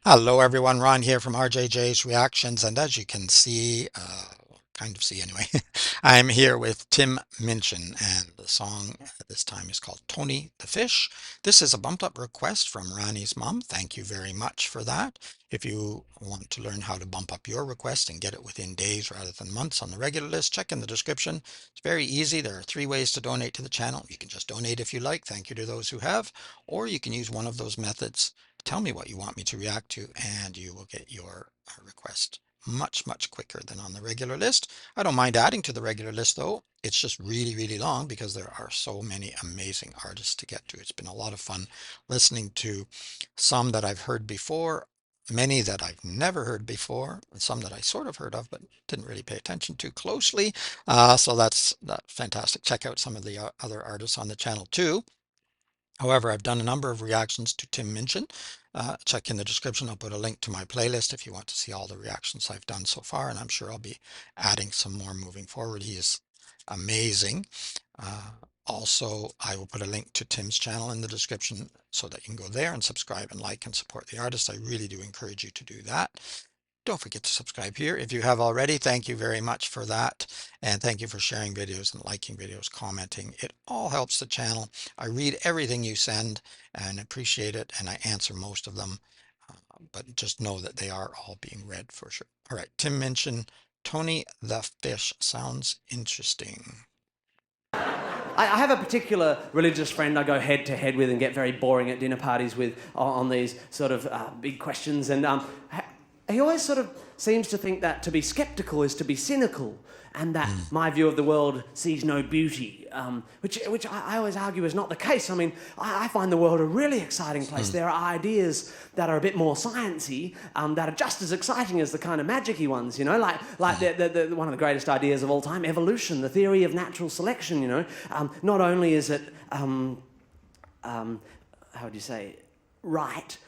Hello everyone, Ron here from RJJ's Reactions, and as you can see, kind of see anyway, I'm here with Tim Minchin, and the song this time is called Tony the Fish. This is a bumped up request from Ronnie's mom. Thank you very much for that. If you want to learn how to bump up your request and get it within days rather than months on the regular list, check in the description. It's very easy. There are three ways to donate to the channel. You can just donate if you like. Thank you to those who have, or you can use one of those methods. Tell me what you want me to react to, and you will get your request much quicker than on the regular list. I don't mind adding to the regular list though. It's just really long because there are so many amazing artists to get to. It's been a lot of fun listening to some that I've heard before, many that I've never heard before, and some that I sort of heard of but didn't really pay attention to closely. So that's fantastic. Check out some of the other artists on the channel too. However, I've done a number of reactions to Tim Minchin. Check in the description. I'll put a link to my playlist if you want to see all the reactions I've done so far, and I'm sure I'll be adding some more moving forward. He is amazing. Also, I will put a link to Tim's channel in the description so that you can go there and subscribe and like and support the artist. I really do encourage you to do that. Don't forget to subscribe here if you have already. Thank you very much for that. And thank you for sharing videos and liking videos, commenting. It all helps the channel. I read everything you send and appreciate it, and I answer most of them. But just know that they are all being read for sure. All right, Tim Minchin, Tony the Fish. Sounds interesting. I have a particular religious friend I go head to head with and get very boring at dinner parties with on these sort of big questions. And he always sort of seems to think that to be skeptical is to be cynical, and that my view of the world sees no beauty, which I always argue is not the case. I mean, I find the world a really exciting place. There are ideas that are a bit more sciencey, that are just as exciting as the kind of magic-y ones, you know, like one of the greatest ideas of all time, evolution, the theory of natural selection, you know. Not only is it, how would you say, right.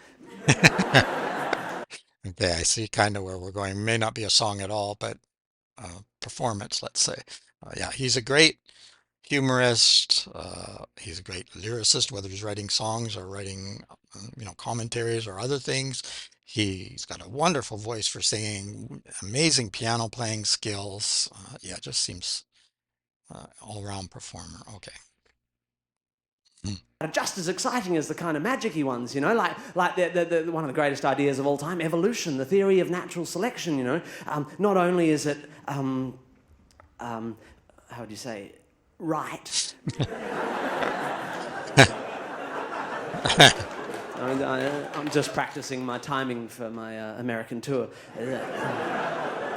Okay, I see kind of where we're going. May not be a song at all, but performance, let's say. Yeah, he's a great humorist. He's a great lyricist, whether he's writing songs or writing, commentaries or other things. He's got a wonderful voice for singing, amazing piano playing skills. Yeah, just seems all-round performer. Okay. Mm. Are just as exciting as the kind of magic-y ones, you know, like one of the greatest ideas of all time, evolution, the theory of natural selection, you know. Not only is it, how would you say, right. I'm just practicing my timing for my American tour.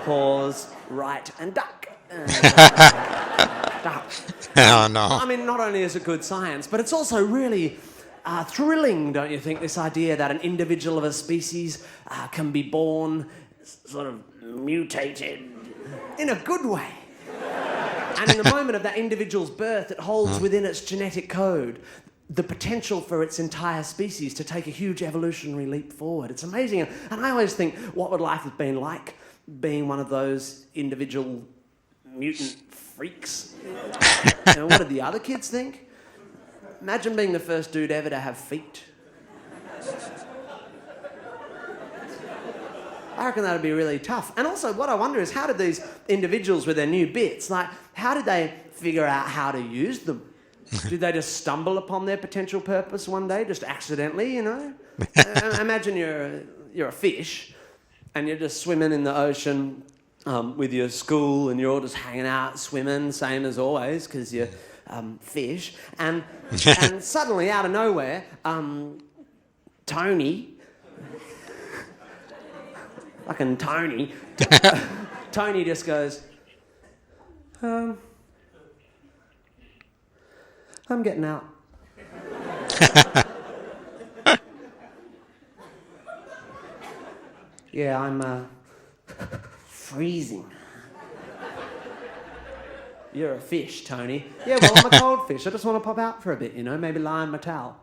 Pause, right, and duck. Oh no. I mean, not only is it good science, but it's also really thrilling, don't you think, this idea that an individual of a species can be born sort of mutated in a good way. And in the moment of that individual's birth, it holds within its genetic code the potential for its entire species to take a huge evolutionary leap forward. It's amazing. And I always think, what would life have been like being one of those individual mutant freaks? You know, what did the other kids think? Imagine being the first dude ever to have feet. I reckon that would be really tough. And also, what I wonder is, how did these individuals with their new bits, like, how did they figure out how to use them? Did they just stumble upon their potential purpose one day, just accidentally, you know? Imagine you're a fish, and you're just swimming in the ocean with your school, and you're all just hanging out, swimming, same as always, because you're fish. And suddenly, out of nowhere, Tony, fucking Tony, Tony just goes, I'm getting out. Yeah, I'm freezing. You're a fish, Tony. Yeah, well, I'm a cold fish. I just want to pop out for a bit, you know, maybe lie on my towel.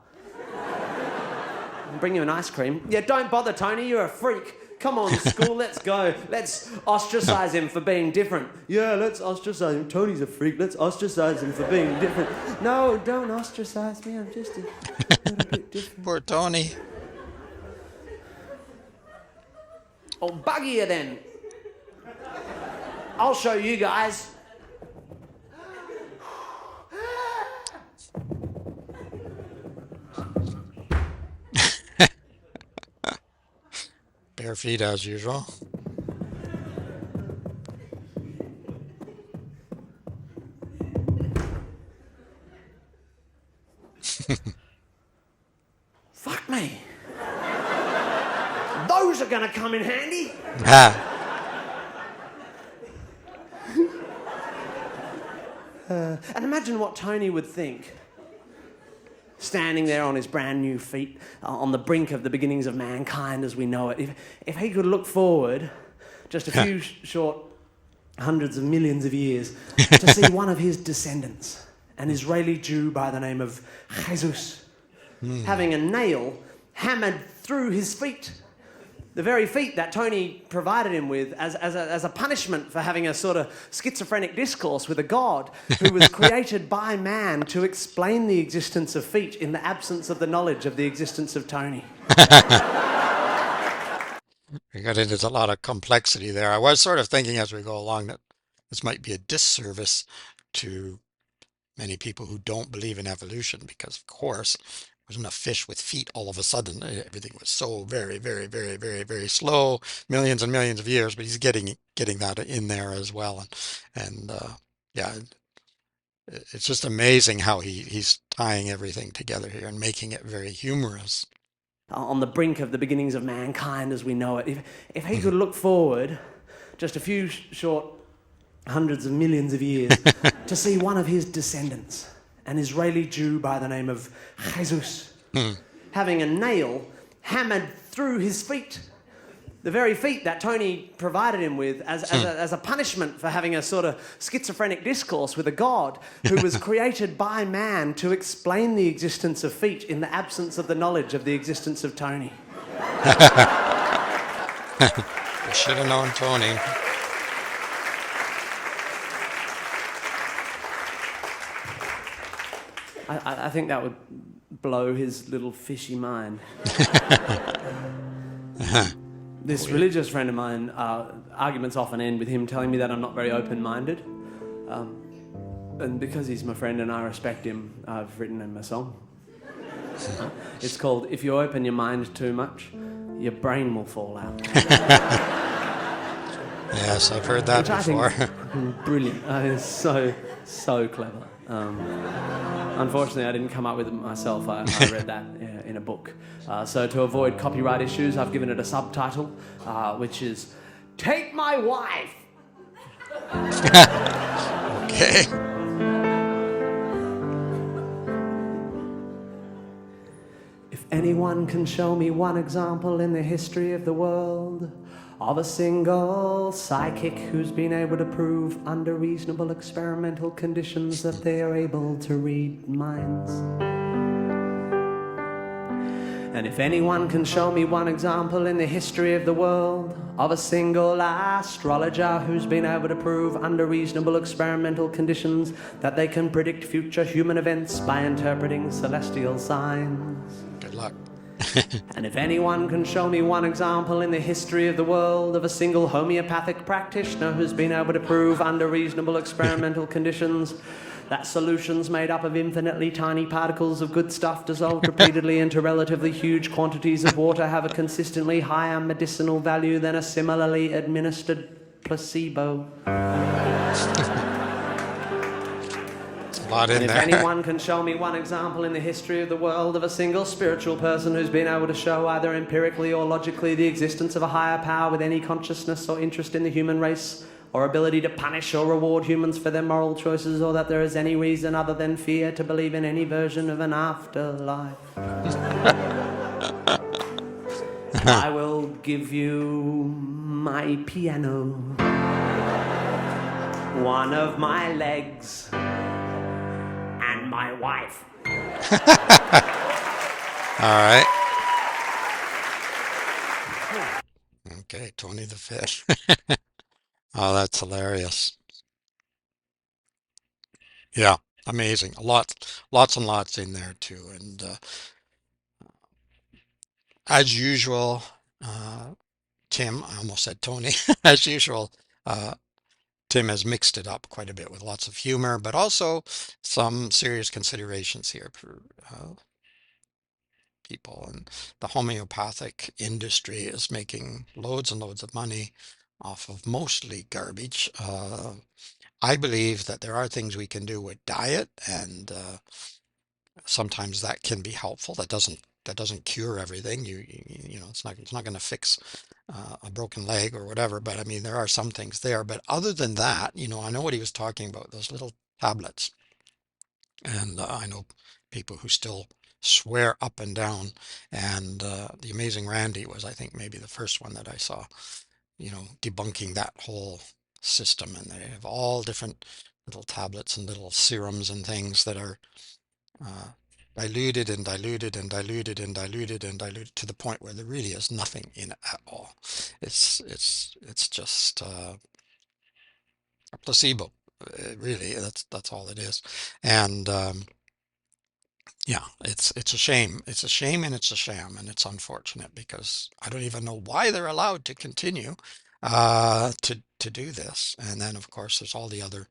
Bring you an ice cream. Yeah, don't bother, Tony. You're a freak. Come on, school, let's go. Let's ostracize him for being different. Yeah, let's ostracize him. Tony's a freak. Let's ostracize him for being different. No, don't ostracize me. I'm just a little bit different. Poor Tony. Oh, buggier then. I'll show you guys. Bare feet as usual. Fuck me. Those are going to come in handy. Ah, And imagine what Tony would think. Standing there on his brand new feet, on the brink of the beginnings of mankind as we know it. If he could look forward just a few short hundreds of millions of years to see one of his descendants, an Israeli Jew by the name of Jesus, having a nail hammered through his feet. The very feet that Tony provided him with as a punishment for having a sort of schizophrenic discourse with a god who was created by man to explain the existence of feet in the absence of the knowledge of the existence of Tony. we got into a lot of complexity there. I was sort of thinking as we go along that this might be a disservice to many people who don't believe in evolution because, of course, there wasn't a fish with feet all of a sudden. Everything was so very, very, very, very, very slow, millions and millions of years. But he's getting that in there as well, and yeah, it's just amazing how he's tying everything together here and making it very humorous. On the brink of the beginnings of mankind as we know it. If he could look forward just a few short hundreds of millions of years to see one of his descendants, an Israeli Jew by the name of Jesus, having a nail hammered through his feet. The very feet that Tony provided him with as a punishment for having a sort of schizophrenic discourse with a god who was created by man to explain the existence of feet in the absence of the knowledge of the existence of Tony. You should have known Tony. I think that would blow his little fishy mind. This religious friend of mine, arguments often end with him telling me that I'm not very open-minded. And because he's my friend and I respect him, I've written him a song. It's called If You Open Your Mind Too Much, Your Brain Will Fall Out. Yes, I've heard that Which before. I think is brilliant. It's so clever. Unfortunately, I didn't come up with it myself. I read that in a book. So to avoid copyright issues, I've given it a subtitle, which is Take My Wife! Okay. If anyone can show me one example in the history of the world of a single psychic who's been able to prove under reasonable experimental conditions that they are able to read minds. And if anyone can show me one example in the history of the world of a single astrologer who's been able to prove under reasonable experimental conditions that they can predict future human events by interpreting celestial signs. Good luck. And if anyone can show me one example in the history of the world of a single homeopathic practitioner who's been able to prove under reasonable experimental conditions that solutions made up of infinitely tiny particles of good stuff dissolved repeatedly into relatively huge quantities of water have a consistently higher medicinal value than a similarly administered placebo. A lot in And if there. anyone can show me one example in the history of the world of a single spiritual person who's been able to show either empirically or logically the existence of a higher power with any consciousness or interest in the human race, or ability to punish or reward humans for their moral choices, or that there is any reason other than fear to believe in any version of an afterlife, I will give you my piano, one of my legs, and my wife. All right. Okay, Tony the Fish. Oh, that's hilarious. Yeah, amazing. Lots and lots in there too. And as usual, uh, Tim. I almost said Tony, as usual. Uh, Tim has mixed it up quite a bit with lots of humor, but also some serious considerations here for people. And the homeopathic industry is making loads and loads of money off of mostly garbage. I believe that there are things we can do with diet, and sometimes that can be helpful. That doesn't cure everything. You know, it's not going to fix a broken leg or whatever. But I mean, there are some things there. But other than that, you know, I know what he was talking about, those little tablets, and I know people who still swear up and down. And the Amazing Randy was, I think, maybe the first one that I saw, you know, debunking that whole system. And they have all different little tablets and little serums and things that are uh, diluted and diluted and diluted and diluted and diluted to the point where there really is nothing in it at all. It's just a placebo, really. That's all it is. And yeah, it's a shame. It's a shame and it's a sham, and it's unfortunate because I don't even know why they're allowed to continue to do this. And then of course there's all the other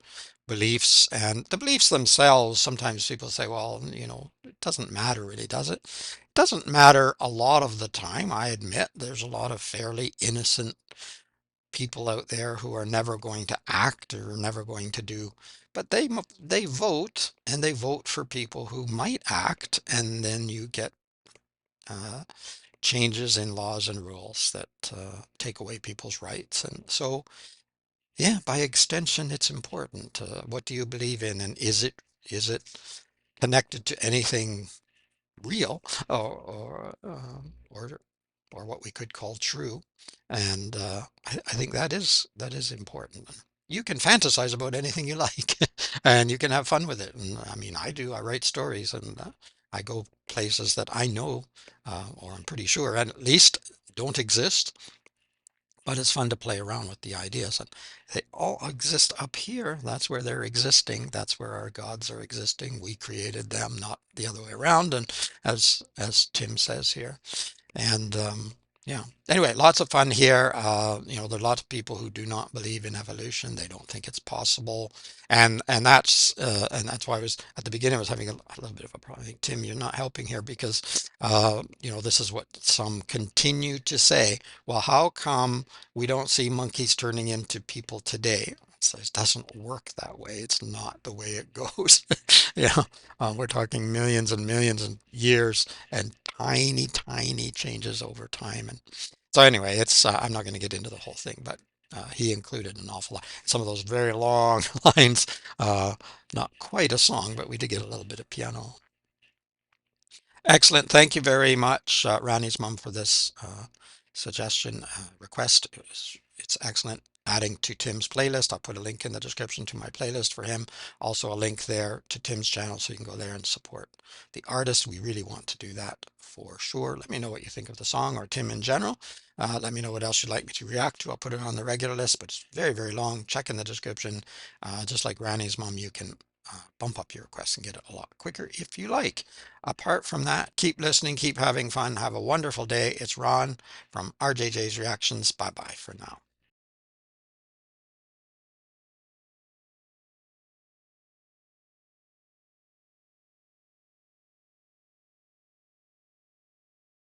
beliefs, and the beliefs themselves. Sometimes people say, well, you know, it doesn't matter really, does it? It doesn't matter a lot of the time. I admit there's a lot of fairly innocent people out there who are never going to act or never going to do, but they vote, and they vote for people who might act, and then you get uh, changes in laws and rules that take away people's rights. And so, yeah, by extension, it's important. What do you believe in, and is it connected to anything real, or what we could call true? And I think that is important. You can fantasize about anything you like, and you can have fun with it. And I mean, I do. I write stories, and I go places that I know, or I'm pretty sure, and at least don't exist. But it's fun to play around with the ideas, and they all exist up here. That's where they're existing. That's where our gods are existing. We created them, not the other way around. And as Tim says here, and yeah. Anyway, lots of fun here. You know, there are lots of people who do not believe in evolution. They don't think it's possible, and that's why I was at the beginning. I was having a little bit of a problem. I think, Tim, you're not helping here because you know, this is what some continue to say. Well, how come we don't see monkeys turning into people today? So it doesn't work that way. It's not the way it goes. Yeah, we're talking millions and millions of years and tiny, tiny changes over time. And so anyway, it's I'm not going to get into the whole thing, but he included an awful lot. Some of those very long lines, uh, not quite a song, but we did get a little bit of piano. Excellent. Thank you very much, Rani's mom, for this suggestion request. It's excellent. Adding to Tim's playlist. I'll put a link in the description to my playlist for him. Also a link there to Tim's channel so you can go there and support the artist. We really want to do that for sure. Let me know what you think of the song or Tim in general. Let me know what else you'd like me to react to. I'll put it on the regular list, but it's very, very long. Check in the description. Just like Rani's mom, you can bump up your requests and get it a lot quicker if you like. Apart from that, keep listening, keep having fun, have a wonderful day. It's Ron from RJJ's Reactions. Bye bye for now.